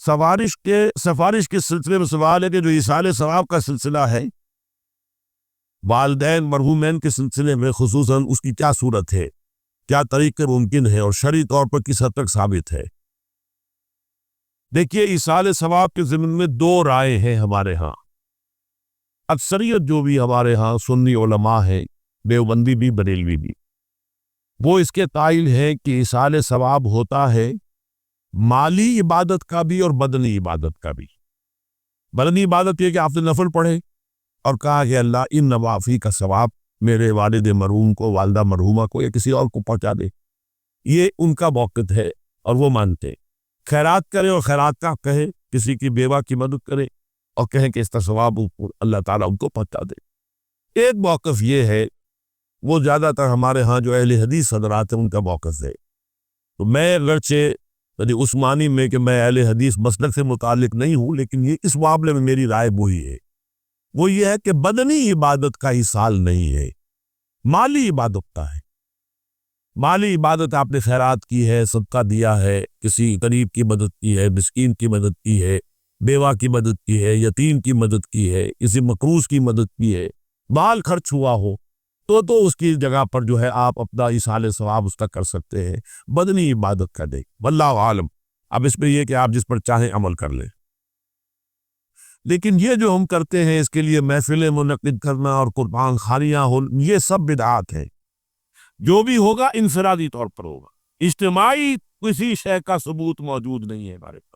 سفارش کے سلسلے میں سوال ہے کہ جو ایصال ثواب کا سلسلہ ہے والدین مرحومین کے سلسلے میں خصوصاً اس کی کیا صورت ہے، کیا طریقے ممکن ہے اور شرعی طور پر کس حد تک ثابت ہے۔ دیکھیے، ایصال ثواب کے ضمن میں دو رائے ہیں ہمارے ہاں۔ اکثریت جو بھی ہمارے ہاں سنی علماء ہے، دیوبندی بھی بریلوی بھی، وہ اس کے قائل ہے کہ ایصال ثواب ہوتا ہے مالی عبادت کا بھی اور بدنی عبادت کا بھی۔ بدنی عبادت یہ کہ آپ نے نفل پڑھے اور کہا کہ اللہ ان نوافی کا ثواب میرے والد مرحوم کو، والدہ مرحومہ کو یا کسی اور کو پہنچا دے، یہ ان کا موقف ہے اور وہ مانتے ہیں۔ خیرات کرے اور خیرات کا کہے، کسی کی بیوہ کی مدد کرے اور کہیں کہ اس کا ثواب اللہ تعالیٰ ان کو پہنچا دے۔ ایک موقف یہ ہے، وہ زیادہ تر ہمارے ہاں جو اہل حدیث حضرات ہیں ان کا موقف ہے۔ تو میں اگرچہ اس معنی میں کہ میں اہل حدیث مسلک سے متعلق نہیں ہوں، لیکن یہ اس معاملے میں میری رائے وہی ہے، وہ یہ ہے کہ بدنی عبادت کا ایصال نہیں ہے، مالی عبادت کا ہے۔ مالی عبادت آپ نے خیرات کی ہے، صدقہ دیا ہے، کسی غریب کی مدد کی ہے، مسکین کی مدد کی ہے، بیوہ کی مدد کی ہے، یتیم کی مدد کی ہے، کسی مقروض کی مدد کی ہے، مال خرچ ہوا ہو تو اس کی جگہ پر جو ہے آپ اپنا ایصال ثواب اس کا کر سکتے ہیں، بدنی عبادت کا دیں۔ واللہ عالم۔ اب اس میں یہ کہ آپ جس پر چاہیں عمل کر لیں، لیکن یہ جو ہم کرتے ہیں اس کے لیے محفلیں منعقد کرنا اور قربان خانیاں ہو، یہ سب بدعات ہیں۔ جو بھی ہوگا انفرادی طور پر ہوگا، اجتماعی کسی شے کا ثبوت موجود نہیں ہے ہمارے پاس۔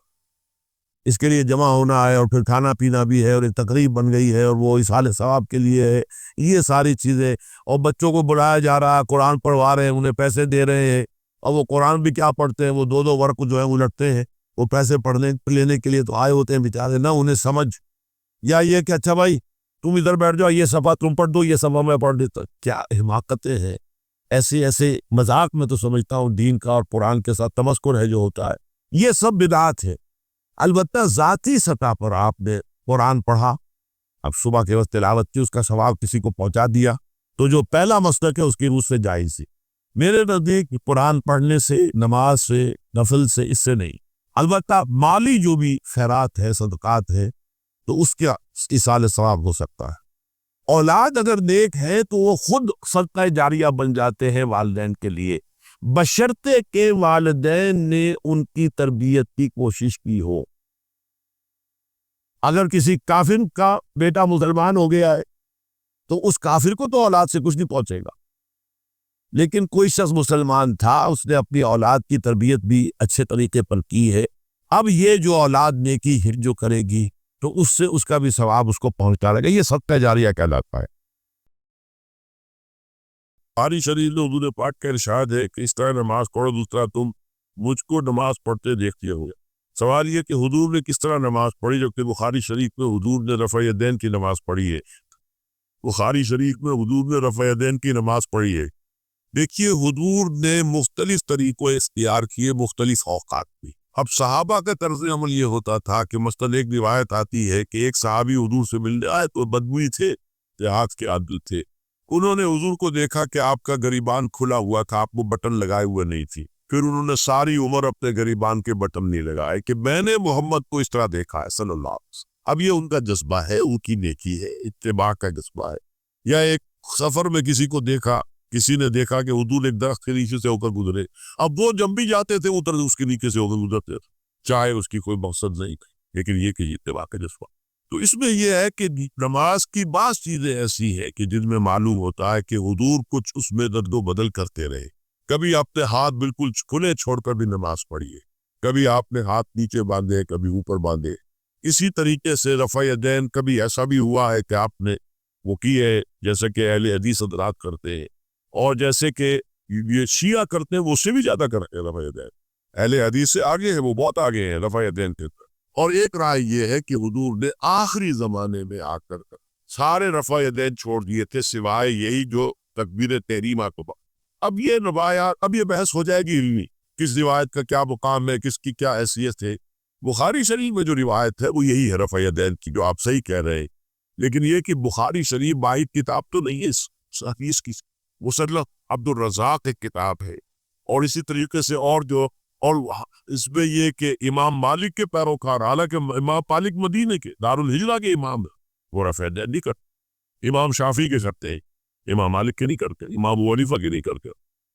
اس کے لیے جمع ہونا ہے اور پھر کھانا پینا بھی ہے اور ایک تقریب بن گئی ہے اور وہ ایصال ثواب کے لیے ہے، یہ ساری چیزیں۔ اور بچوں کو بلایا جا رہا ہے، قرآن پڑھوا رہے ہیں، انہیں پیسے دے رہے ہیں، اور وہ قرآن بھی کیا پڑھتے ہیں، وہ دو ورق جو ہے الٹتے ہیں، وہ پیسے پڑھنے لینے کے لیے تو آئے ہوتے ہیں بیچارے، نہ انہیں سمجھ، یا یہ کہ اچھا بھائی تم ادھر بیٹھ جاؤ، یہ صفحہ تم پڑھ دو، یہ صفحہ میں پڑھ دیتا۔ کیا حماقتیں ہیں! ایسے مذاق میں تو سمجھتا ہوں دین کا اور قرآن کے ساتھ تمسخر ہے جو ہوتا ہے، یہ سب بدعات ہے۔ البتہ ذاتی سطح پر آپ نے قرآن پڑھا، اب صبح کے وقت تلاوت کی، اس کا ثواب کسی کو پہنچا دیا، تو جو پہلا مسلک ہے اس کی روح سے جائز ہے۔ میرے نزدیک قرآن پڑھنے سے، نماز سے، نفل سے، اس سے نہیں۔ البتہ مالی جو بھی خیرات ہے، صدقات ہے، تو اس کا ایصال ثواب ہو سکتا ہے۔ اولاد اگر نیک ہے تو وہ خود صدقہ جاریہ بن جاتے ہیں والدین کے لیے، بشرطے کہ والدین نے ان کی تربیت کی کوشش کی ہو۔ اگر کسی کافر کا بیٹا مسلمان ہو گیا ہے تو اس کافر کو تو اولاد سے کچھ نہیں پہنچے گا، لیکن کوئی شخص مسلمان تھا، اس نے اپنی اولاد کی تربیت بھی اچھے طریقے پر کی ہے، اب یہ جو اولاد نیکی جو کرے گی تو اس سے اس کا بھی ثواب اس کو پہنچتا رہے گا، یہ صدقہ جاریہ کہلاتا ہے۔ بخاری شریف میں حضور پاک کا ارشاد ہے کہ اس طرح نماز پڑھو دوسرا تم مجھ کو نماز پڑھتے دیکھتے ہو۔ سوال یہ کہ حضور نے کس طرح نماز پڑھی، جبکہ بخاری شریف میں حضور نے رفع یدین کی نماز پڑھی ہے۔ بخاری شریف میں حضور نے رفع یدین کی نماز پڑھی ہے۔ دیکھیے، حضور نے مختلف طریقے اختیار کیے، مختلف اوقات میں۔ اب صحابہ کا طرز عمل یہ ہوتا تھا کہ مثلاً ایک روایت آتی ہے کہ ایک صحابی حضور سے ملنے آئے تو بدبوئی تھے، دیہات کے عادل تھے، انہوں نے حضور کو دیکھا کہ آپ کا گریبان کھلا ہوا تھا، آپ کو بٹن لگائے ہوئے نہیں تھی، پھر انہوں نے ساری عمر اپنے گریبان کے بٹن نہیں لگائے کہ میں نے محمد کو اس طرح دیکھا ہے صلی اللہ علیہ وسلم۔ اب یہ ان کا جذبہ ہے، ان کی نیکی ہے، اتباع کا جذبہ ہے۔ یا ایک سفر میں کسی کو دیکھا، کسی نے دیکھا کہ حضور ایک درخت کے نیچے سے ہو کر گزرے، اب وہ جب بھی جاتے تھے اتر اس کے نیچے سے ہو کر گزرتے تھے، چاہے اس کی کوئی مقصد نہیں تھی، لیکن یہ کہ اتباع کا جذبہ۔ تو اس میں یہ ہے کہ نماز کی بعض چیزیں ایسی ہیں کہ جن میں معلوم ہوتا ہے کہ حضور کچھ اس میں رد و بدل کرتے رہے۔ کبھی اپنے ہاتھ بالکل کھلے چھوڑ کر بھی نماز پڑھی ہے، کبھی آپ نے ہاتھ نیچے باندھے، کبھی اوپر باندھے۔ اسی طریقے سے رفع یدین کبھی ایسا بھی ہوا ہے کہ آپ نے وہ کی ہے جیسے کہ اہل حدیث حضرات کرتے ہیں، اور جیسے کہ یہ شیعہ کرتے ہیں، وہ اس سے بھی زیادہ کرتے ہیں رفع یدین۔ اہل حدیث سے آگے ہیں، وہ بہت آگے ہیں رفع یدین کے اندر۔ اور ایک رائے یہ ہے کہ حضور نے آخری زمانے میں آ کر سارے رفع یدین چھوڑ دیے تھے، سوائے یہی جو تکبیر تحریمہ کو۔ اب یہ روایات، اب یہ بحث ہو جائے گی علمی، کس روایت کا کیا مقام ہے، کس کی کیا حیثیت ہے۔ بخاری شریف میں جو روایت ہے وہ یہی ہے رفع یدین کی، جو آپ صحیح کہہ رہے ہیں، لیکن یہ کہ بخاری شریف واحد کتاب تو نہیں ہے اس حدیث کی، مصنف عبد الرزاق ایک کتاب ہے، اور اسی طریقے سے اور جو اور اس میں یہ کہ امام مالک کے پیروکار، حالانکہ امام مالک مدینے کے دارالہجرہ کے امام ہیں، وہ رفع یدین نہیں کرتے، امام شافعی کے کرتے ہیں، امام مالک کے نہیں کرتے، امام ابو حنیفہ کے نہیں کرتے۔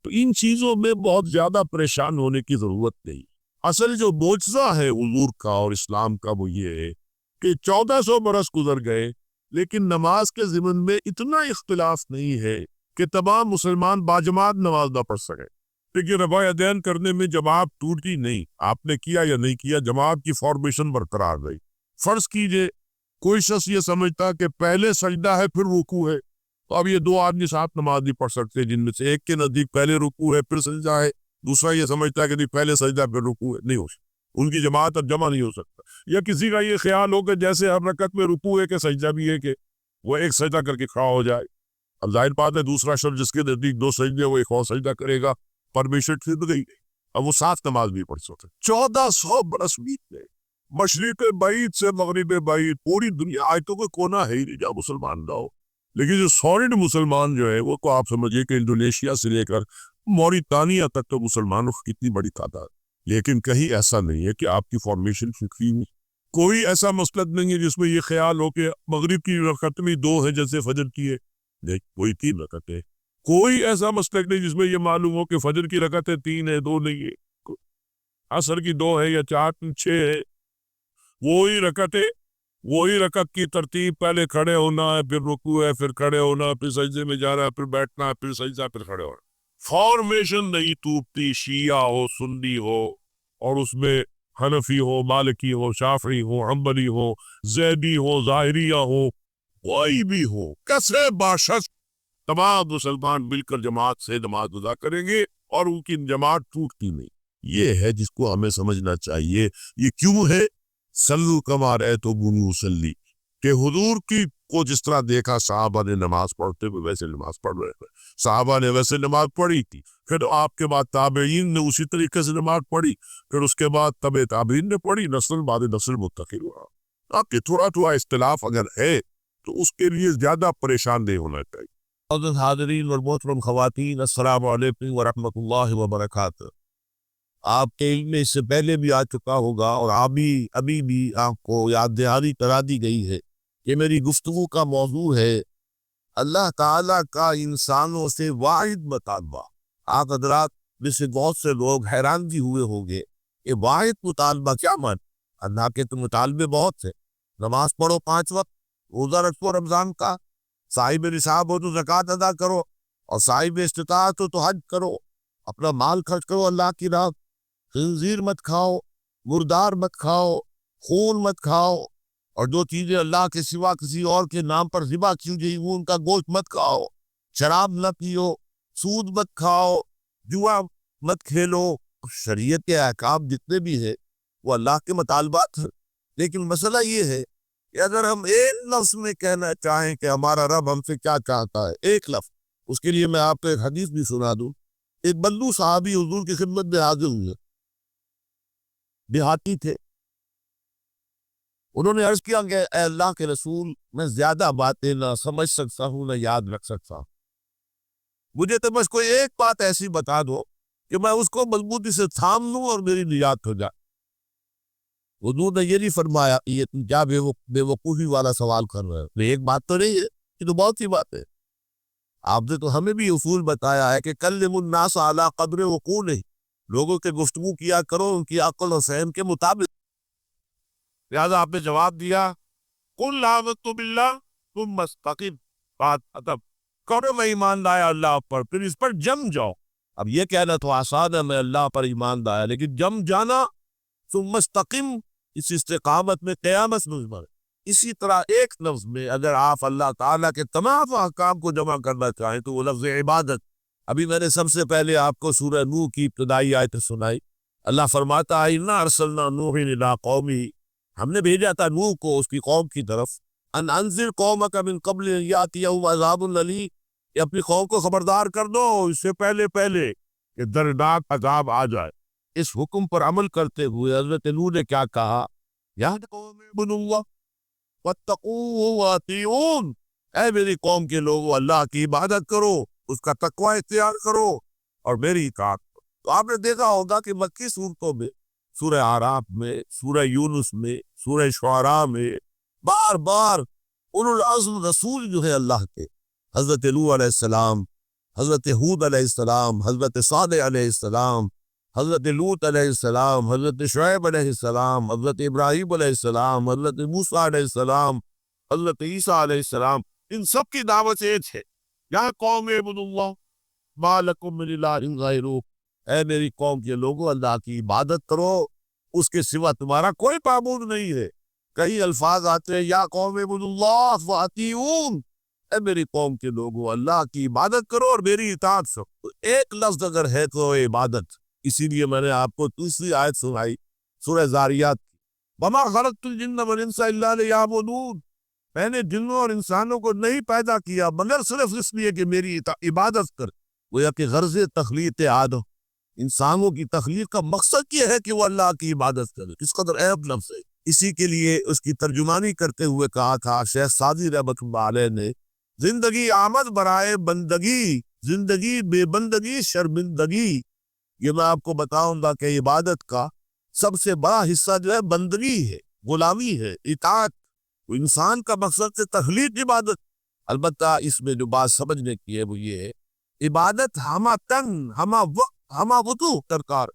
تو ان چیزوں میں بہت زیادہ پریشان ہونے کی ضرورت نہیں۔ اصل جو معجزہ ہے حضور کا اور اسلام کا وہ یہ ہے کہ 1400 برس گزر گئے لیکن نماز کے ضمن میں اتنا اختلاف نہیں ہے کہ تمام مسلمان باجماعت نماز نہ پڑھ سکے، لیکن رفع یدین کرنے میں جماعت ٹوٹی نہیں، آپ نے کیا یا نہیں کیا، جماعت کی فارمیشن برقرار رہی۔ فرض کیجئے کوئی شخص یہ سمجھتا کہ پہلے سجدہ ہے پھر رکوع ہے، تو اب یہ دو آدمی ساتھ نماز نہیں پڑھ سکتے، جن میں سے ایک کے نزدیک پہلے رکوع ہے پھر سجدہ ہے، دوسرا یہ سمجھتا ہے کہ نہیں پہلے سجدہ پھر رکوع ہے، نہیں ہو سکتا، ان کی جماعت اب جمع نہیں ہو سکتا۔ یا کسی کا یہ خیال ہو کہ جیسے ہر رکعت میں رکوع ہے کہ سجدہ بھی ہے، کہ وہ ایک سجدہ کر کے کھڑا ہو جائے، اب ظاہر بات ہے دوسرا شخص جس کے نزدیک دو سجدے وہ ایک اور سجدہ کرے گا، پرمیشن ٹھیک گئی، اب وہ ساتھ نماز بھی پڑھ سکتے۔ 1400 برس بیت گئے، مشرق بعید سے مغرب بعید، پوری دنیا آج تو کوئی کونا ہے ہی نہیں جہاں مسلمان نہ ہو، لیکن جو سالڈ مسلمان جو ہے وہ کو آپ سمجھیے کہ انڈونیشیا سے لے کر موریتانیہ تک تو مسلمانوں کی کتنی بڑی تعداد، لیکن کہیں ایسا نہیں ہے کہ آپ کی فارمیشن فکری ہوئی، کوئی ایسا مسلک نہیں ہے جس میں یہ خیال ہو کہ مغرب کی رکعت میں 2 ہے جیسے فجر کی ہے، کوئی 3 رکعت ہے، کوئی ایسا مسلک نہیں جس میں یہ معلوم ہو کہ فجر کی رکعتیں 3 ہے 2 نہیں ہے، عصر کی 2 ہے یا 4 6 ہے، وہی رکعت کی ترتیب، پہلے کھڑے ہونا ہے پھر رکوع ہے پھر کھڑے ہونا پھر سجدے میں جانا پھر بیٹھنا پھر سجدہ پھر کھڑے ہونا، فارمیشن نہیں ٹوٹتی، شیعہ ہو سنی ہو اور اس میں حنفی ہو مالکی ہو شافعی ہو حنبلی ہو زیدی ہو ظاہریہ ہو کوئی بھی ہو، کسے باشد تمام مسلمان مل کر جماعت سے نماز ادا کریں گے اور ان کی جماعت ٹوٹتی نہیں۔ یہ ہے جس کو ہمیں سمجھنا چاہیے۔ یہ کیوں ہے؟ سلو کما رأیتمونی اصلی، کہ حضور کی کو جس طرح دیکھا صحابہ نے نماز پڑھتے ہوئے ویسے نماز پڑھ رہے تھے، صحابہ نے ویسے نماز پڑھی تھی، پھر آپ کے بعد تابعین نے اسی طریقے سے نماز پڑھی، پھر اس کے بعد تبع تابعین نے پڑھی، نسل بعد نسل منتقل ہوا۔ آپ کے تھوڑا اختلاف اگر ہے تو اس کے لیے زیادہ پریشان نہیں ہونا چاہیے۔ حضرت حاضرین اور محترم خواتین، السلام علیکم ورحمۃ اللہ وبرکاتہ۔ آپ کے علم میں اس سے پہلے بھی آ چکا ہوگا اور ابھی بھی آپ کو یاد دہانی کرا دی گئی ہے کہ میری گفتگو کا موضوع ہے اللہ تعالیٰ کا انسانوں سے واحد مطالبہ۔ آپ حضرات میں سے بہت سے لوگ حیران بھی ہوئے ہوں گے کہ واحد مطالبہ کیا مان؟ اللہ کے تو مطالبے بہت سے، نماز پڑھو 5 وقت، روزہ رکھو رمضان کا، صاحب نصاب ہو تو زکوٰۃ ادا کرو، اور صاحب استطاعت ہو تو حج کرو، اپنا مال خرچ کرو اللہ کی راہ، خنزیر مت کھاؤ، مردار مت کھاؤ، خون مت کھاؤ، اور جو چیزیں اللہ کے سوا کسی اور کے نام پر ذبح کی گئی وہ ان کا گوشت مت کھاؤ، شراب نہ پیو، سود مت کھاؤ، جوا مت کھیلو، شریعت کے احکام جتنے بھی ہے وہ اللہ کے مطالبات ہیں۔ لیکن مسئلہ یہ ہے کہ اگر ہم ایک لفظ میں کہنا چاہیں کہ ہمارا رب ہم سے کیا چاہتا ہے، ایک لفظ، اس کے لیے میں آپ کو ایک حدیث بھی سنا دوں۔ ایک بندو صحابی حضور کی خدمت میں حاضر ہوئے، دیہاتی تھے، انہوں نے عرض کیا کہ اے اللہ کے رسول، میں زیادہ باتیں نہ سمجھ سکتا ہوں نہ یاد رکھ سکتا ہوں، مجھے تو بس کوئی ایک بات ایسی بتا دو کہ میں اس کو مضبوطی سے تھام لوں اور میری نجات ہو جائے۔ حضور نے یہ نہیں فرمایا یہ تم کیا بے وقوفی والا سوال کر رہے ہو، ایک بات تو نہیں ہے، یہ تو بہت سی بات ہے۔ آپ نے تو ہمیں بھی اصول بتایا ہے کہ کلم الناس علی قدر وقوعہ، لوگوں کے گفتگو کیا کرو ان کی عقل و فہم کے مطابق۔ لہٰذا آپ نے جواب دیا قل آمنت باللہ ثم استقم، بات ختم، کرو میں ایمان لایا اللہ پر، پھر اس پر جم جاؤ۔ اب یہ کہنا تو آسان ہے میں اللہ پر ایمان لایا، لیکن جم جانا، ثم استقم، اس استقامت میں قیامت نظر۔ اسی طرح ایک لفظ میں اگر آپ اللہ تعالیٰ کے تمام احکام کو جمع کرنا چاہیں تو وہ لفظ عبادت۔ ابھی میں نے سب سے پہلے آپ کو سورہ نوح کی ابتدائی آیت سنائی، اللہ فرماتا ہے انا ارسلنا نوحا الی قومہ، ہم نے بھیجا تھا نوح کو اس کی قوم کی طرف، ان انذر قومک من قبل ان یاتیہم عذاب الیم، کہ اپنی قوم کو خبردار کر دو اس سے پہلے کہ دردناک عذاب آ جائے۔ اس حکم پر عمل کرتے ہوئے حضرت نوح نے کیا کہا؟ یا قوم اعبدوا اللہ واتقوہ واطیعون، اے میری قوم کے لوگوں اللہ کی عبادت کرو، اس کا تقوی اختیار کرو اور میری اطاعت کرو۔ تو آپ نے دیکھا ہوگا کہ مکی صورتوں میں، سورہ آراف میں، سورہ یونس میں، سورہ شعراء میں بار بار اولو العزم رسول جو ہے اللہ کے، حضرت نوح علیہ السلام، حضرت ہود علیہ السلام، حضرت صالح علیہ السلام، حضرت لوط علیہ السلام، حضرت شعیب علیہ السلام، حضرت ابراہیم علیہ السلام، حضرت موسیٰ علیہ السلام، حضرت عیسیٰ علیہ السلام، ان سب کی دعوت ایک ہے، یا قوم اعبدوا اللہ ما لکم من الہ غیرہ، اے میری قوم کے لوگوں اللہ کی عبادت کرو، اس کے سوا تمہارا کوئی معبود نہیں ہے۔ کئی الفاظ آتے ہیں یا قوم اعبدوا اللہ واطیعون، اے میری قوم کے لوگوں اللہ کی عبادت کرو اور میری اطاعت کرو۔ تو ایک لفظ اگر ہے تو عبادت، اسی لیے میں نے آپ کو دوسری آیت سنائی سورہ زاریات کی، وما خلقت الجن والانس الا لیعبدون، میں نے جنوں اور انسانوں کو نہیں پیدا کیا مگر صرف اس لیے کہ میری عبادت کر۔ گویا کہ غرض تخلیق آدم، انسانوں کی تخلیق کا مقصد یہ ہے کہ وہ اللہ کی عبادت کرے، کس قدر عیب لفظ ہے۔ اسی کے لیے اس کی ترجمانی کرتے ہوئے کہا تھا شیخ سعدی رحمۃ اللہ علیہ نے، زندگی آمد برائے بندگی، زندگی بے بندگی شرمندگی۔ یہ میں آپ کو بتاؤں گا کہ عبادت کا سب سے بڑا حصہ جو ہے بندگی ہے، غلامی ہے، اطاعت۔ انسان کا مقصد سے تخلیق عبادت، البتہ اس میں جو بات سمجھنے کی ہے وہ یہ ہے، عبادت ہمہ تن، ہمہ وقت، ہمہ وضو درکار،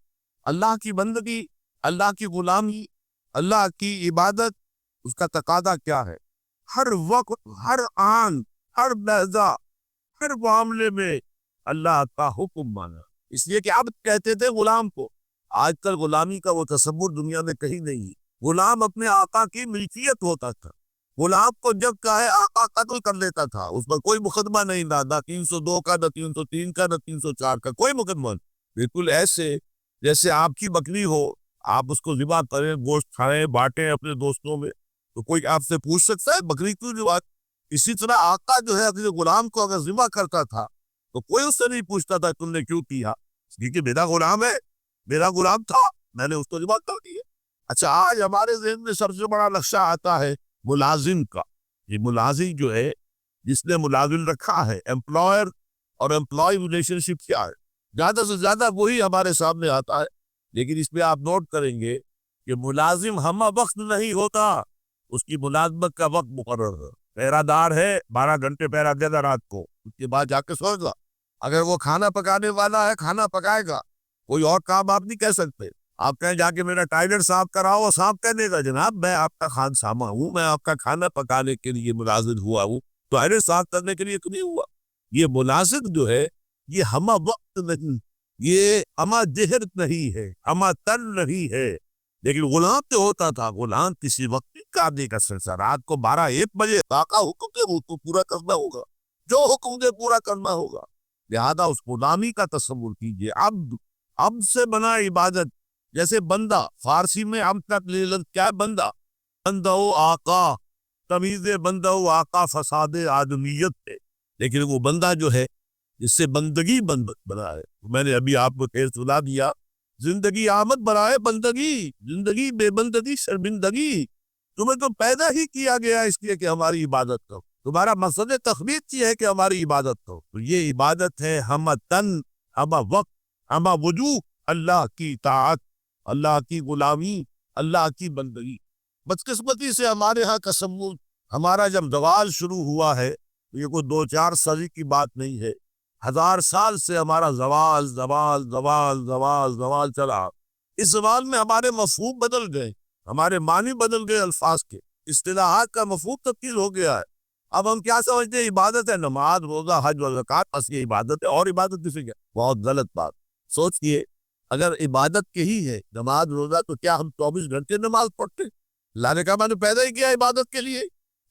اللہ کی بندگی، اللہ کی غلامی، اللہ کی عبادت، اس کا تقاضا کیا ہے؟ ہر وقت، ہر آن، ہر لحظہ، ہر معاملے میں اللہ کا حکم مانا۔ اس لیے کہ اب کہتے تھے غلام کو، آج کل غلامی کا وہ تصور دنیا میں کہیں نہیں ہے۔ غلام اپنے آقا کی ملکیت ہوتا تھا، غلام کو جب چاہے آقا قتل کر لیتا تھا، اس پر کوئی مقدمہ نہیں تھا، نہ 302 کا، نہ 303 کا، نہ 304 کا، کوئی مقدمہ نہیں۔ بالکل ایسے جیسے آپ کی بکری ہو، آپ اس کو ذبح کریں، گوشت کھائیں، بانٹیں اپنے دوستوں میں، تو کوئی آپ سے پوچھ سکتا ہے بکری کیوں ذبح؟ اسی طرح آقا جو ہے اپنے غلام کو اگر ذبح کرتا تھا تو کوئی اس سے نہیں پوچھتا تھا تم نے کیوں کیا، کیونکہ میرا غلام ہے، میرا غلام تھا، میں نے اس کو ذبح کر دیا۔ اچھا، آج ہمارے ذہن میں سب سے بڑا نقشہ آتا ہے ملازم کا۔ یہ ملازم جو ہے، جس نے ملازم رکھا ہے، امپلائر اور امپلائی ریلیشن شپ کیا ہے، زیادہ سے زیادہ وہی ہمارے سامنے آتا ہے۔ لیکن اس میں آپ نوٹ کریں گے کہ ملازم ہمہ وقت نہیں ہوتا، اس کی ملازمت کا وقت مقرر ہے۔ پہرہ دار ہے، 12 گھنٹے پہرہ دے گا رات کو، اس کے بعد جا کے سوئے گا۔ اگر وہ کھانا پکانے والا ہے، کھانا پکائے گا، کوئی اور کام آپ نہیں کہہ سکتے۔ آپ کہیں جا کے میرا ٹائلٹ صاف کراؤ، صاف کہنے گا جناب میں آپ کا خانسامہ ہوں، میں آپ کا کھانا پکانے کے لیے ملازم ہوا ہوں، ٹائلٹ صاف کرنے کے لیے نہیں ہوا۔ یہ ملازم جو ہے یہ ہمہ وقت نہیں، یہ ہمہ جہر نہیں ہے، ہمہ تن نہیں ہے۔ لیکن غلام جو ہوتا تھا، غلام کسی وقت بھی کام نہیں کر سکتا، رات کو 12-1 بجے آقا حکم دے وہ تو پورا کرنا ہوگا، جو حکم دے پورا کرنا ہوگا۔ لہذا اس غلامی کا تصور کیجئے۔ عبد سے بنا عبادت، جیسے بندہ، فارسی میں عبد تک کیا بندہ، بندہ و آقا، تمیز بندہ و آقا فساد آدمیت ہے۔ لیکن وہ بندہ جو ہے جس سے بندگی بنا ہے، میں نے ابھی آپ کو خیر سنا دیا، زندگی آمد برائے بندگی، زندگی بے بندگی شرمندگی۔ تمہیں تو پیدا ہی کیا گیا اس لیے کہ ہماری عبادت کرو، تمہارا مقصد تخلیق یہ ہے کہ ہماری عبادت کرو۔ تو یہ عبادت ہے ہمہ تن، ہمہ وقت، ہمہ وجوہ، اللہ کی اطاعت، اللہ کی غلامی، اللہ کی بندگی۔ بدقسمتی سے ہمارے ہاں تصور، ہمارا جب زوال شروع ہوا ہے، یہ کوئی 2-4 صدی کی بات نہیں ہے، 1000 سال سے ہمارا زوال زوال زوال زوال زوال چلا۔ اس زوال میں ہمارے مفہوم بدل گئے، ہمارے معنی بدل گئے، الفاظ کے اصطلاحات کا مفہوم تبدیل ہو گیا ہے۔ اب ہم کیا سمجھتے ہیں عبادت ہے نماز، روزہ، حج و زکوٰۃ، بس یہ عبادت ہے، اور عبادت کسی کیا؟ بہت غلط بات۔ سوچئے اگر عبادت کے ہی ہے نماز روزہ، تو کیا ہم 24 گھنٹے نماز پڑھتے؟ اللہ نے کہا میں نے پیدا ہی کیا عبادت کے لیے،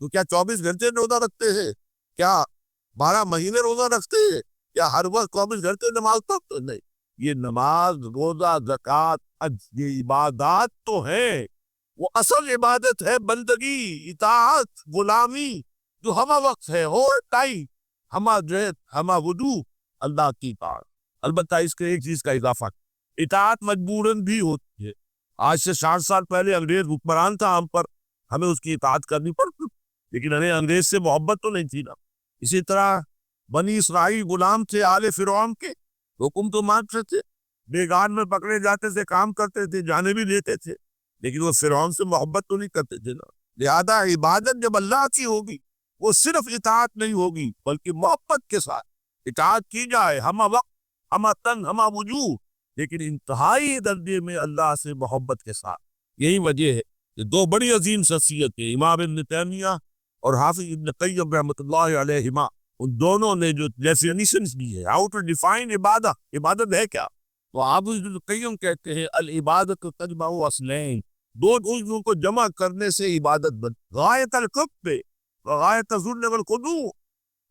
تو کیا 24 گھنٹے روزہ رکھتے ہیں؟ کیا 12 مہینے روزہ رکھتے ہیں؟ کیا ہر وقت 24 گھنٹے نماز پڑھتے؟ نہیں، یہ نماز، روزہ، زکوٰۃ، حج، یہ عبادات تو ہیں، وہ اصل عبادت ہے بندگی، اطاعت، غلامی، جو ہمہ وقت ہے، ہول ٹائم، ہمہ جہد، ہمہ وجوہ، اللہ کی اطاعت۔ البتہ اس کے ایک چیز کا اضافہ، اطاعت مجبوراً بھی ہوتی ہے۔ آج سے 60 سال پہلے انگریز حکمران تھا ہم پر، ہمیں اس کی اطاعت کرنی پڑتی، لیکن ہمیں انگریز سے محبت تو نہیں تھی نا۔ اسی طرح بنی اسرائیل غلام تھے آل فرعون کے، حکم تو مانتے تھے، بیگان میں پکڑے جاتے تھے، کام کرتے تھے، جانے بھی دیتے تھے، لیکن وہ فرعون سے محبت تو نہیں کرتے تھے نا۔ لہذا عبادت جب اللہ کی ہوگی وہ صرف اطاعت نہیں ہوگی بلکہ محبت کے ساتھ اطاعت کی جائے، ہم وقت، ہم تن، ہم وجوہ، لیکن انتہائی درجے میں اللہ سے محبت کے ساتھ۔ یہی وجہ ہے کہ دو بڑی عظیم شخصیتیں امام ابن تیمیہ اور حافظ ابن قیم رحمۃ اللہ علیہما، ان دونوں نے جو ڈیفینیشنز دی ہے، ہاؤ ٹو ڈیفائن عبادت ہے کیا، تو حافظ ابن قیم کہتے ہیں العبادت تجمع اصلین، دو چیزوں کو جمع کرنے سے عبادت بن، غایت القرب غایت الذل والخضوع،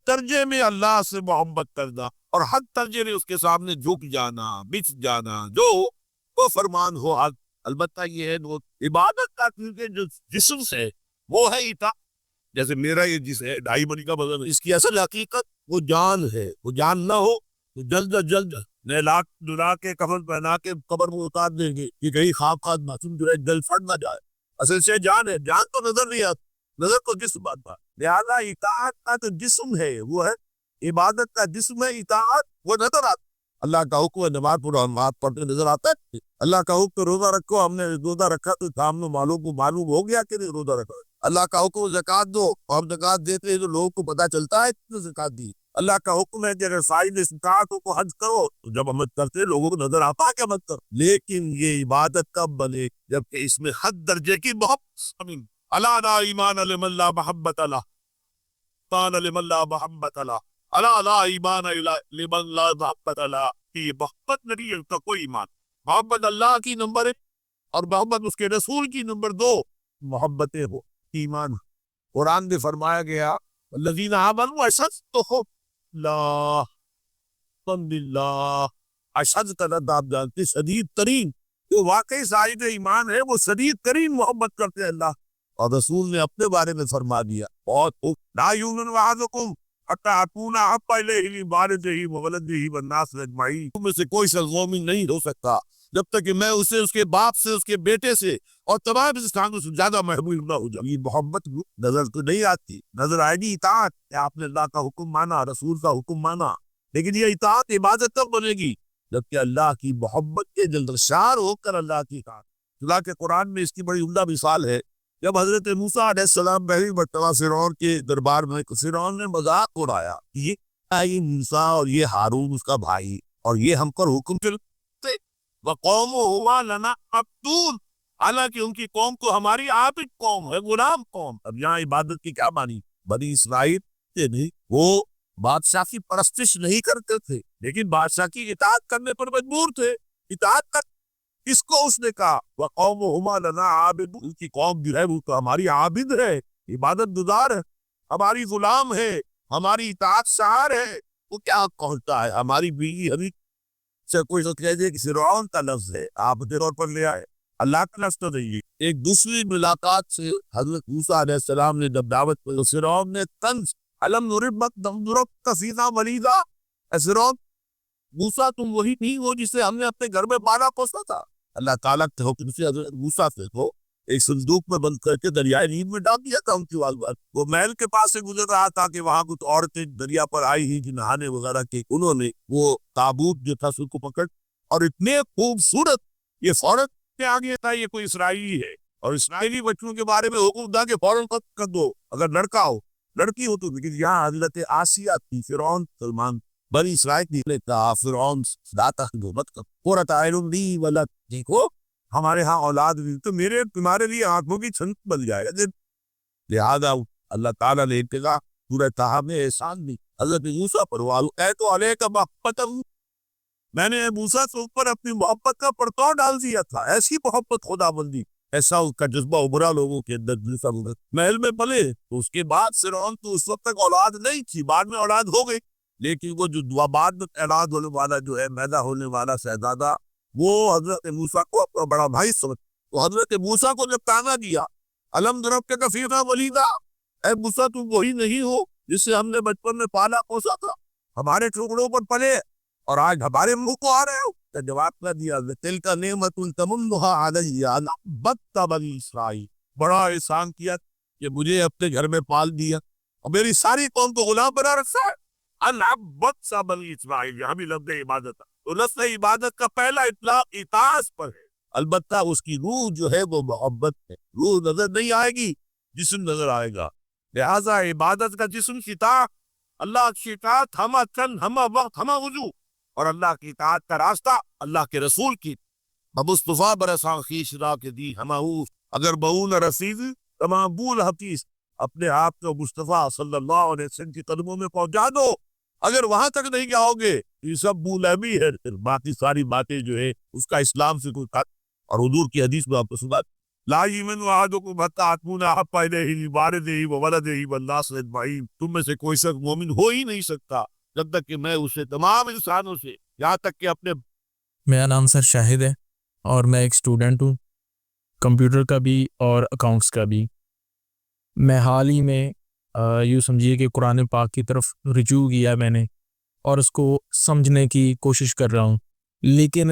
درجے میں اللہ سے محبت کرنا اور حد درجے میں اس کے سامنے جھک جانا، بچ جانا، جو وہ فرمان ہو حد۔ البتہ یہ ہے وہ عبادت کا کیونکہ جو جسم سے وہ ہے اطاعت، جیسے میرا یہ جس ہے 2.5 منی کا بدن، اس کی اصل حقیقت وہ جان ہے، وہ جان نہ ہو تو جلد از جلد نہلا دلا کے کفن پہنا کے قبر میں اتار دیں گے کہ کہیں خواب خواہ معصوم جو ہے دل پھٹ نہ جائے۔ اصل سے جان ہے، جان تو نظر نہیں آتی، نظر تو جسم بات بات، لہذا اطاعت کا تو جسم ہے وہ ہے، عبادت کا جسم ہے اطاعت، وہ نظر آتا۔ اللہ کا حکم ہے نماز پڑھو، ہم نماز پڑھتے نظر آتا ہے۔ اللہ کا حکم روزہ رکھو، ہم نے روزہ رکھا تو سامنے والوں کو معلوم ہو گیا کہ نہیں روزہ رکھا۔ اللہ کا حکم زکوٰۃ دو، ہم زکوٰۃ دیتے ہیں تو لوگوں کو پتہ چلتا ہے کہ زکوٰۃ دی۔ اللہ کا حکم ہے کہ اگر صاحب استطاعت ہو کو حج کرو، تو جب ہم حج کرتے ہیں لوگوں کو نظر آتا ہے کہ مت کرو، لیکن یہ عبادت کب بنے جبکہ اس میں حد درجے کی محبت۔ اللہ لا ایمان لمن لا محبت اللہ، ایمان لمن لا محبت اللہ، اللہ لا ایمان لمن لا محبت اللہ، یہ محبت نہیں ہے تو کوئی ایمان۔ محبت اللہ کی نمبر 1 اور محبت اس کے رسول کی نمبر 2 محبتیں ہو، ایمان۔ قرآن میں فرمایا گیا الذین آمنوا اشد حب اللہ اللہ، اشد کا لفظ آپ جانتے، شدید ترین، جو واقعی صاحب ایمان ہے وہ شدید ترین محبت کرتے ہیں اللہ، اور رسول نے اپنے بارے میں فرما دیا بہت خوب، لا یؤمن احدکم حتی اکون احب الیہ من والدہ وولدہ والناس اجمعین، تم میں سے کوئی شخص مومن نہیں ہو سکتا جب تک کہ میں اسے اس کے باپ سے، اس کے بیٹے سے اور تمام انسانوں سے زیادہ محبوب نہ ہو جاؤں۔ یہ محبت نظر تو نہیں آتی، نظر آئے گی اطاعت، کہ آپ نے اللہ کا حکم مانا، رسول کا حکم مانا، لیکن یہ اطاعت عبادت تب بنے گی جبکہ اللہ کی محبت کے جلدشار ہو کر اللہ کی اطاعت۔ چنانچہ قرآن میں اس کی بڑی عمدہ مثال ہے، جب حضرت موسیٰ علیہ السلام پہلی مرتبہ فرعون کے دربار میں، فرعون نے مذاق اڑایا، یہ موسیٰ اور یہ ہارون اس کا بھائی، اور یہ ہم پر حکم چلتے، وَقَوْمُهُمَا لَنَا عَبْدُونَ، حالانکہ ان کی قوم کو ہماری عابد قوم ہے، غلام قوم۔ اب یہاں عبادت کی کیا معنی؟ بنی اسرائیل نہیں، وہ بادشاہ کی پرستش نہیں کرتے تھے لیکن بادشاہ کی اطاعت کرنے پر مجبور تھے، اطاعت کر، اس کو اس نے کہا وَقَوْمُهُمَا لَنَا عَابِدُونَ، ان کی قوم جو ہے وہ تو ہماری عابد ہے، عبادت گزار ہے، ہماری غلام ہے، ہماری اطاعت شعار ہے۔ وہ کیا کہتا ہے ہماری بیوی ابھی سے کوئی تو کہہ دے کہ فرعون کا لفظ ہے، آپ کے طور پر لے آئے، اللہ کا لفظ تو نہیں ہے۔ ایک دوسری ملاقات سے حضرت موسیٰ علیہ السلام نے جب دعوت کی، فرعون نے طنز علم نربک فینا ولیدا، اے فرعون، موسیٰ تم وہی نہیں ہو جسے ہم نے اپنے گھر میں پالا پوسا تھا۔ اللہ تعالیٰ کے حکم سے حضرت موسیٰ کو ایک صندوق میں بند کر کے دریائے نیل میں ڈال دیا تھا ان کی والدہ۔ وہ محل کے پاس سے گزر رہا تھا کہ وہاں کچھ عورتیں دریا پر آئی ہی نہانے وغیرہ کے، انہوں نے وہ تابوت جو تھا اس کو پکڑ، اور اتنے خوبصورت، یہ فوراً کے آگے تھا یہ کوئی اسرائیلی ہے، اور اسرائیلی بچوں کے بارے میں حکم تھا کہ فوراً قتل کر دو اگر لڑکا ہو، لڑکی ہو تو، لیکن یہاں حضرت آسیہ تھی، فرعون سلمان بنی اسرائیل نے کہا فرعون ذات مت کر، قرۃ اعین لی ولک، دیکھو ہمارے ہاں اولاد بھی تو میرے تمہارے لیے آنکھوں کی چھنک بن جائے گا۔ لہذا اللہ تعالیٰ نے ابتدا سورہ طٰہٰ میں احسان دی حضرت موسیٰ پر، وَأَلْقَيْتُ عَلَيْكَ مَحَبَّةً، میں نے موسیٰ کے اوپر اپنی محبت کا پرتو ڈال دیا تھا، ایسی محبت خدا بندی، ایسا اس کا جذبہ ابھرا لوگوں کے اندر۔ محل میں پلے تو اس کے بعد فرعون تو اس وقت تک اولاد نہیں تھی، بعد میں اولاد ہو گئی، لیکن وہ جو بعد میں اولاد ہونے والا جو ہے پیدا ہونے والا شہزادہ، وہ حضرت موسیٰ کو اپنا بڑا بھائی سمجھ، تو حضرت موسیٰ کو جب تانا دیا الم نربک فینا ولیدا، اے موسیٰ تم وہی نہیں ہو جس سے ہم نے بچپن میں پالا پوسا تھا، ہمارے ٹکڑوں پر پلے اور آج ہمارے منہ کو آ رہے ہو۔ تو جواب نہ دیا تلک نعمت تمنها علی ان عبدت بنی اسرائیل، بڑا احسان کیا کہ مجھے اپنے گھر میں پال دیا اور میری ساری قوم کو غلام بنا رکھا ہے۔ ان عبدت بنی اسرائیل، یہاں بھی لفظ عبادت ہے، تو لفظ عبادت کا پہلا اطلاق اطاعت پر ہے، البتہ اس کی روح جو ہے وہ محبت ہے۔ روح نظر نہیں آئے گی، جسم نظر آئے گا، لہذا عبادت کا جسم اطاعت، اللہ کی اطاعت ہمہ چن ہمہ وقت ہمہ وضو، اور اللہ کی اطاعت کا راستہ اللہ کے رسول کی مصطفیٰ برسان خیش را کے دی ہمہ اگر بہون رسید تمام بول حفیظ، اپنے آپ کو مصطفیٰ صلی اللہ علیہ وسلم کے قدموں میں پہنچا دو۔ اگر وہاں تک نہیں جاؤ گے یہ سب بولہمی ہے، پھر باقی ساری باتیں جو ہے اس کا اسلام سے کوئی قط، اور حضور کی حدیث میں آپ کو سنا لا یمن احدکم حتی اکون احب الیہ من والدہ وولدہ والناس اجمعین، تم میں سے کوئی شخص مومن ہو ہی نہیں سکتا جب تک کہ میں اسے تمام انسانوں سے، یہاں تک کہ اپنے میرا نام سر شاہد ہے اور میں ایک اسٹوڈنٹ ہوں، کمپیوٹر کا بھی اور اکاؤنٹس کا بھی۔ میں حال ہی میں یوں سمجھیے کہ قرآن پاک کی طرف رجوع کیا میں نے اور اس کو سمجھنے کی کوشش کر رہا ہوں، لیکن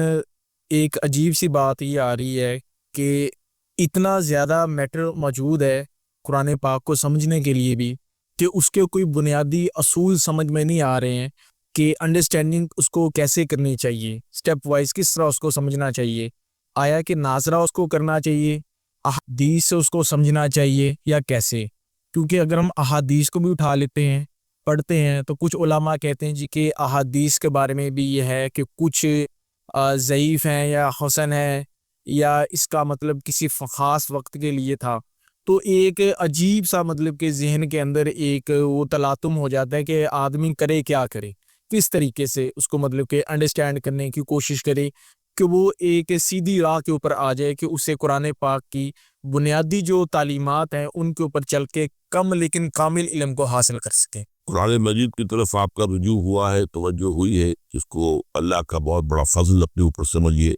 ایک عجیب سی بات یہ آ رہی ہے کہ اتنا زیادہ میٹر موجود ہے قرآن پاک کو سمجھنے کے لیے بھی کہ اس کے کوئی بنیادی اصول سمجھ میں نہیں آ رہے ہیں کہ انڈرسٹینڈنگ اس کو کیسے کرنی چاہیے، سٹیپ وائز کس طرح اس کو سمجھنا چاہیے، آیا کہ ناظرہ اس کو کرنا چاہیے، احادیث سے اس کو سمجھنا چاہیے یا کیسے؟ کیونکہ اگر ہم احادیث کو بھی اٹھا لیتے ہیں پڑھتے ہیں تو کچھ علماء کہتے ہیں جی کہ احادیث کے بارے میں بھی یہ ہے کہ کچھ ضعیف ہیں یا حسن ہے یا اس کا مطلب کسی خاص وقت کے لیے تھا، تو ایک عجیب سا مطلب کہ ذہن کے اندر ایک وہ تلاطم ہو جاتا ہے کہ آدمی کرے کیا کرے، کس طریقے سے اس کو مطلب کہ انڈرسٹینڈ کرنے کی کوشش کرے کہ وہ ایک سیدھی راہ کے اوپر آ جائے کہ اسے قرآن پاک کی بنیادی جو تعلیمات ہیں ان کے اوپر چل کے کم لیکن کامل علم کو حاصل کر سکیں۔ قرآن مجید کی طرف آپ کا رجوع ہوا ہے، توجہ ہوئی ہے، جس کو اللہ کا بہت بڑا فضل اپنے اوپر سمجھیے،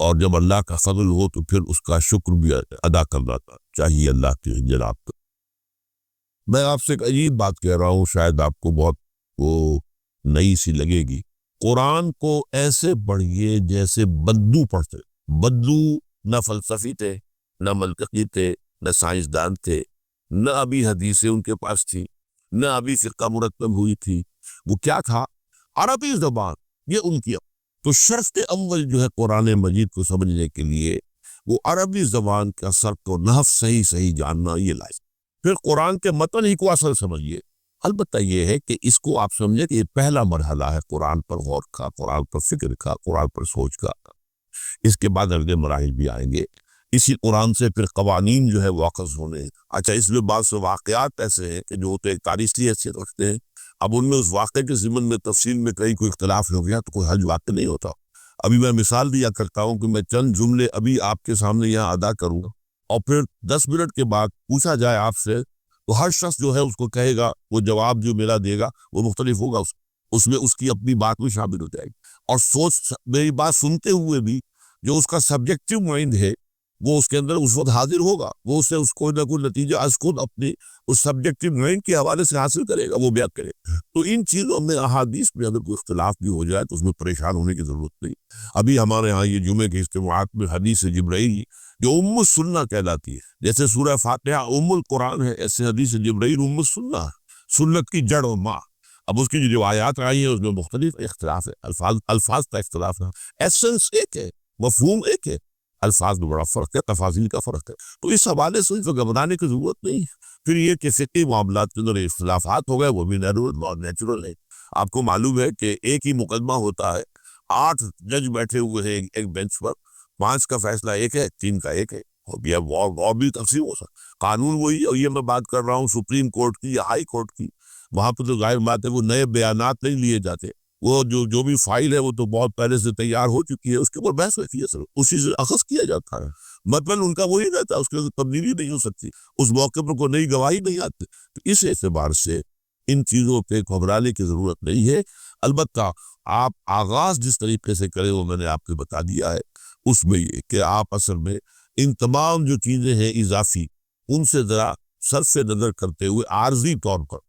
اور جب اللہ کا فضل ہو تو پھر اس کا شکر بھی ادا کرنا چاہیے اللہ کے جناب کو۔ میں آپ سے ایک عجیب بات کہہ رہا ہوں، شاید آپ کو بہت وہ نئی سی لگے گی۔ قرآن کو ایسے پڑھیے جیسے بدو پڑھتے۔ بدو نہ فلسفی تھے، نہ منطقی تھے، نہ سائنسدان تھے، نہ ابھی حدیثیں ان کے پاس تھی، نہ ابھی فقہ مرتب ہوئی تھی، وہ کیا تھا؟ عربی زبان، یہ ان کی۔ تو شرط اول جو ہے قرآن مجید کو سمجھنے کے لیے وہ عربی زبان کا سرد و نحو صحیح جاننا یہ لازم۔ پھر قرآن کے متن ہی کو اصل سمجھیے۔ البتہ یہ ہے کہ اس کو آپ سمجھیں کہ یہ پہلا مرحلہ ہے قرآن پر غور کا، قرآن پر فکر کا، قرآن پر سوچ کا۔ اس کے بعد اگلے مراحل بھی آئیں گے، اسی قرآن سے پھر قوانین جو ہے واقف ہونے۔ اچھا، اس میں بعض واقعات ایسے ہیں کہ جو تو ایک تاریخی حیثیت رکھتے ہیں، اب ان میں اس واقعے کے ضمن میں تفصیل میں کہیں کوئی اختلاف ہو گیا تو کوئی حج واقع نہیں ہوتا۔ ابھی میں مثال دیا کرتا ہوں کہ میں چند جملے ابھی آپ کے سامنے یہاں ادا کروں گا، اور پھر 10 منٹ کے بعد پوچھا جائے آپ سے تو ہر شخص جو ہے اس کو کہے گا، وہ جواب جو میرا دے گا وہ مختلف ہوگا، اس میں اس کی اپنی بات بھی شامل ہو جائے گی، اور سوچ میری بات سنتے ہوئے بھی جو اس کا سبجیکٹو مائنڈ ہے وہ اس کے اندر اس وقت حاضر ہوگا، وہ اسے اس کو نہ کوئی نتیجہ از خود اپنے اس سبجیکٹو مائنڈ کے حوالے سے حاصل کرے گا، وہ بیان کرے۔ تو ان چیزوں میں احادیث میں اگر کوئی اختلاف بھی ہو جائے تو اس میں پریشان ہونے کی ضرورت نہیں۔ ابھی ہمارے ہاں یہ جمعے کے اجتماعات میں حدیث جبرائیل جو ام السنہ کہلاتی ہے، جیسے سورہ فاتحہ ام القرآن ہے، ایسے حدیث جبرائیل ام السنہ ہے، سنت کی جڑ و ماں۔ اب اس کی جو روایات آئی ہیں اس میں مختلف اختلاف ہے، الفاظ کا اختلاف ہے، ایسنس ایک ہے، مفہوم ایک ہے، الفاظ میں بڑا فرق ہے، تفاصیل کا فرق ہے۔ تو اس حوالے سے گھبرانے کی ضرورت نہیں ہے۔ پھر یہ کہ فقہی معاملات کے اندر اختلافات ہو گئے، وہ بھی بہت نیچرل ہے۔ آپ کو معلوم ہے کہ ایک ہی مقدمہ ہوتا ہے، 8 جج بیٹھے ہوئے ہیں ایک بینچ پر، 5 کا فیصلہ ایک ہے، 3 کا ایک ہے، اور بھی تقسیم ہو سکتا۔ قانون وہی، اور یہ میں بات کر رہا ہوں سپریم کورٹ کی یا ہائی کورٹ کی، وہاں پہ تو ظاہر بات ہے وہ نئے بیانات نہیں لیے جاتے، وہ جو بھی فائل ہے وہ تو بہت پہلے سے تیار ہو چکی ہے، اس کے اوپر بحث ہوتی ہے، اسی سے اخذ کیا جاتا ہے، مطلب ان کا وہی رہتا ہے، اس کے تبدیلی نہیں ہو سکتی، اس موقع پر کوئی نئی گواہی نہیں آتی۔ تو اس اعتبار سے ان چیزوں پہ گھبرانے کی ضرورت نہیں ہے۔ البتہ آپ آغاز جس طریقے سے کریں وہ میں نے آپ کو بتا دیا ہے، اس میں یہ کہ آپ اصل میں ان تمام جو چیزیں ہیں اضافی، ان سے ذرا صرف نظر کرتے ہوئے عارضی طور پر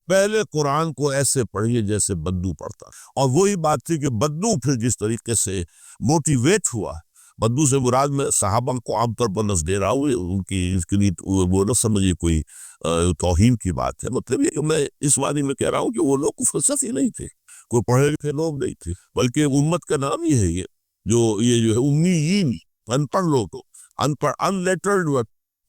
پہلے قرآن کو ایسے پڑھیے جیسے بدو پڑھتا، اور وہی بات تھی کہ بدو پھر جس طریقے سے موٹیویٹ ہوا، بدو سے مراد میں صحابہ کو عام طور پر نظر دے رہا ہوں، ان کی اس کے لیے وہ نہ سمجھے کوئی توہین کی بات ہے، مطلب یہ کہ میں اس وادی میں کہہ رہا ہوں کہ وہ لوگ فلسفی نہیں تھے، کوئی پڑھے لکھے لوگ نہیں تھے، بلکہ امت کا نام ہی ہے یہ جو ہے امیین، ان پڑھ لوگ، تو ان پڑھ ان لیٹرڈ،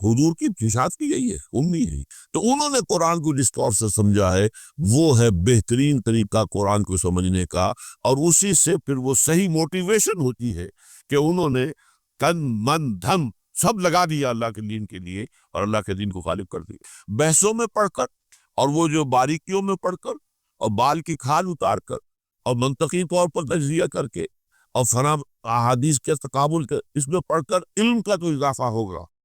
حضور کی اشاعت کی گئی ہے امی ہے۔ تو انہوں نے قرآن کو جس طور سے سمجھا ہے وہ ہے بہترین طریقہ قرآن کو سمجھنے کا، اور اسی سے پھر وہ صحیح موٹیویشن ہوتی ہے کہ انہوں نے تن من دھن سب لگا دیا اللہ کے دین کے لیے، اور اللہ کے دین کو غالب کر دیا بحثوں میں پڑھ کر، اور وہ جو باریکیوں میں پڑھ کر، اور بال کی کھال اتار کر، اور منطقی طور پر تجزیہ کر کے، اور فنا احادیث کے تقابل کے اس میں پڑھ کر علم کا تو اضافہ ہوگا،